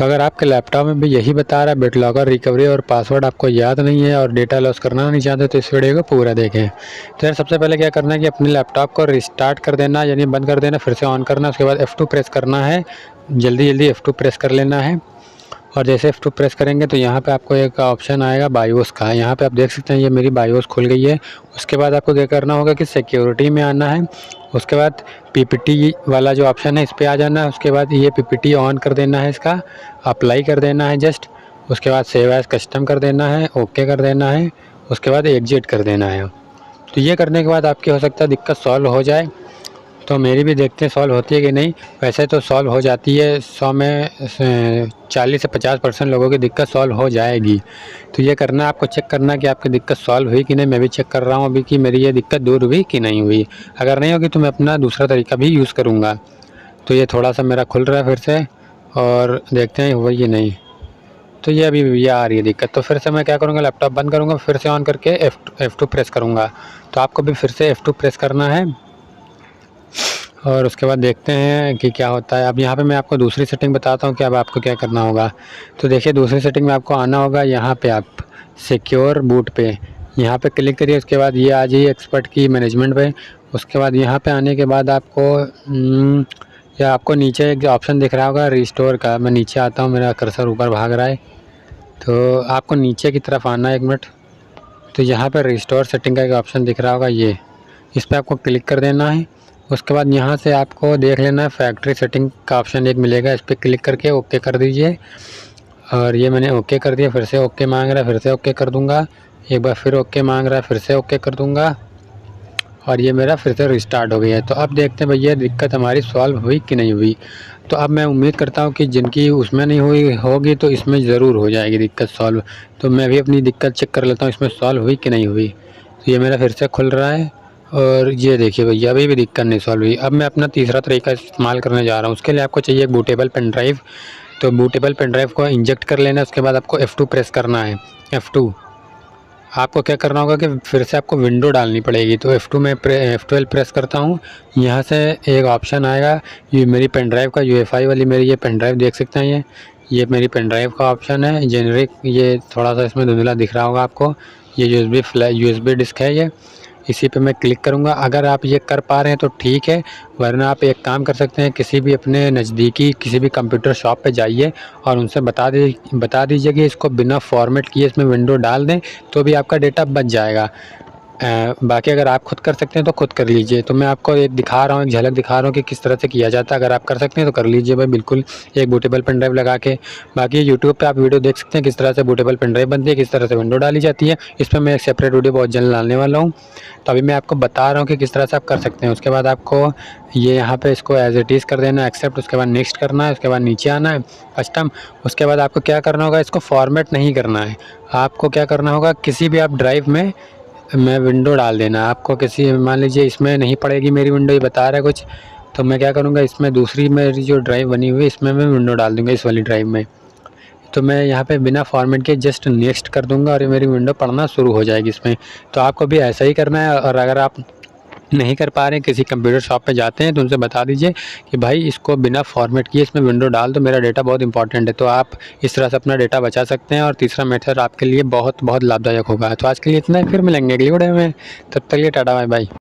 तो अगर आपके लैपटॉप में भी यही बता रहा है BitLocker रिकवरी और पासवर्ड आपको याद नहीं है और डेटा लॉस करना नहीं चाहते तो इस वीडियो को पूरा देखें। तो यार सबसे पहले क्या करना है कि अपने लैपटॉप को रिस्टार्ट कर देना, यानी बंद कर देना, फिर से ऑन करना, उसके बाद F2 प्रेस करना है। जल्दी F2 प्रेस कर लेना है और जैसे F2 प्रेस करेंगे तो यहाँ पे आपको एक ऑप्शन आएगा बायोस का। यहाँ पे आप देख सकते हैं ये मेरी बायोस खुल गई है। उसके बाद आपको क्या करना होगा कि सिक्योरिटी में आना है, उसके बाद PPT वाला जो ऑप्शन है इस पर आ जाना है। उसके बाद ये PPT ऑन कर देना है, इसका अप्लाई कर देना है जस्ट। उसके बाद सेव एज कस्टम कर देना है, ओके कर देना है, उसके बाद एग्जिट कर देना है। तो ये करने के बाद आपकी हो सकता है दिक्कत सॉल्व हो जाए। तो मेरी भी देखते हैं सॉल्व होती है कि नहीं। वैसे तो सॉल्व हो जाती है, 100 में 40 से 50% लोगों की दिक्कत सॉल्व हो जाएगी। तो ये करना है आपको, चेक करना कि आपकी दिक्कत सॉल्व हुई कि नहीं। मैं भी चेक कर रहा हूँ अभी कि मेरी ये दिक्कत दूर हुई कि नहीं हुई। अगर नहीं होगी तो मैं अपना दूसरा तरीका भी यूज़ करूँगा। तो ये थोड़ा सा मेरा खुल रहा है फिर से और देखते हैं हुआ कि नहीं। तो ये अभी ये आ रही है दिक्कत। तो फिर से मैं क्या करूँगा, लैपटॉप बंद करूँगा, फिर से ऑन करके F2 प्रेस करूँगा। तो आपको भी फिर से F2 प्रेस करना है और उसके बाद देखते हैं कि क्या होता है। अब यहाँ पे मैं आपको दूसरी सेटिंग बताता हूँ कि अब आपको क्या करना होगा। तो देखिए दूसरी सेटिंग में आपको आना होगा, यहाँ पे आप सिक्योर बूट पे यहाँ पे क्लिक करिए। उसके बाद ये आ जाइए एक्सपर्ट की मैनेजमेंट पे। उसके बाद यहाँ पे आने के बाद आपको या आपको नीचे एक ऑप्शन दिख रहा होगा रिस्टोर का। मैं नीचे आता हूँ, मेरा कर्सर ऊपर भाग रहा है, तो आपको नीचे की तरफ आना है 1 मिनट। तो यहाँ पर रिस्टोर सेटिंग का एक ऑप्शन दिख रहा होगा, ये इस पर आपको क्लिक कर देना है। उसके बाद यहाँ से आपको देख लेना है फैक्ट्री सेटिंग का ऑप्शन एक मिलेगा, इस पर क्लिक करके ओके कर दीजिए। और ये मैंने ओके कर दिया, फिर से ओके मांग रहा है, फिर से ओके कर दूंगा। एक बार फिर ओके मांग रहा है, फिर से ओके कर दूंगा और ये मेरा फिर से रिस्टार्ट हो गया है। तो अब देखते हैं भैया दिक्कत हमारी सॉल्व हुई कि नहीं हुई। तो अब मैं उम्मीद करता हूँ कि जिनकी उसमें नहीं हुई होगी तो इसमें ज़रूर हो जाएगी दिक्कत सॉल्व। तो मैं भी अपनी दिक्कत चेक कर लेता हूँ इसमें सॉल्व हुई कि नहीं हुई। तो ये मेरा फिर से खुल रहा है और ये देखिए भैया अभी भी दिक्कत नहीं सॉल्व हुई। अब मैं अपना तीसरा तरीका इस्तेमाल करने जा रहा हूँ। उसके लिए आपको चाहिए एक बूटेबल पेन ड्राइव। तो बूटेबल पेन ड्राइव को इंजेक्ट कर लेना है। उसके बाद आपको F2 प्रेस करना है। F2 आपको क्या करना होगा कि फिर से आपको विंडो डालनी पड़ेगी। तो F2 में F12 प्रेस करता हूँ। यहाँ से एक ऑप्शन आएगा, ये मेरी पेन ड्राइव का UEFI वाली मेरी ये पेन ड्राइव देख सकते हैं। ये मेरी पेन ड्राइव का ऑप्शन है जेनरिक। ये थोड़ा सा इसमें धुंधला दिख रहा होगा आपको। ये USB डिस्क है, ये इसी पे मैं क्लिक करूँगा। अगर आप ये कर पा रहे हैं तो ठीक है, वरना आप एक काम कर सकते हैं, किसी भी अपने नज़दीकी किसी भी कंप्यूटर शॉप पे जाइए और उनसे बता दीजिए कि इसको बिना फॉर्मेट किए इसमें विंडो डाल दें, तो भी आपका डेटा बच जाएगा। बाकी अगर आप खुद कर सकते हैं तो खुद कर लीजिए। तो मैं आपको एक दिखा रहा हूँ, एक झलक दिखा रहा हूँ कि किस तरह से किया जाता है। अगर आप कर सकते हैं तो कर लीजिए भाई, बिल्कुल एक बूटेबल पेन ड्राइव लगा के। बाकी यूट्यूब पे आप वीडियो देख सकते हैं किस तरह से बूटेबल पेन ड्राइव बनती है, किस तरह से विंडो डाली जाती है। इस पर मैं एक सेपरेट वीडियो बहुत जल्द डालने वाला हूँ। तो अभी मैं आपको बता रहा हूँ कि किस तरह से आप कर सकते हैं। उसके बाद आपको ये यहाँ पे इसको एज इट इज़ कर देना है, एक्सेप्ट। उसके बाद नेक्स्ट करना है, उसके बाद नीचे आना है कस्टम। उसके बाद आपको क्या करना होगा, इसको फॉर्मेट नहीं करना है। आपको क्या करना होगा, किसी भी आप ड्राइव में विंडो डाल देना। आपको किसी, मान लीजिए इसमें नहीं पड़ेगी मेरी विंडो, ये बता रहा है कुछ, तो मैं क्या करूँगा, इसमें दूसरी मेरी जो ड्राइव बनी हुई है इसमें मैं विंडो डाल दूँगा, इस वाली ड्राइव में। तो मैं यहाँ पे बिना फॉर्मेट के जस्ट नेक्स्ट कर दूँगा और ये मेरी विंडो पढ़ना शुरू हो जाएगी इसमें। तो आपको भी ऐसा ही करना है। और अगर आप नहीं कर पा रहे हैं, किसी कंप्यूटर शॉप पे जाते हैं तो उनसे बता दीजिए कि भाई इसको बिना फॉर्मेट किए इसमें विंडो डाल दो, मेरा डेटा बहुत इंपॉर्टेंट है। तो आप इस तरह से अपना डेटा बचा सकते हैं और तीसरा मेथड आपके लिए बहुत बहुत लाभदायक होगा। तो आज के लिए इतना ही, फिर मिलेंगे अगली वीडियो में। तब तक के लिए टाटा बाय बाय।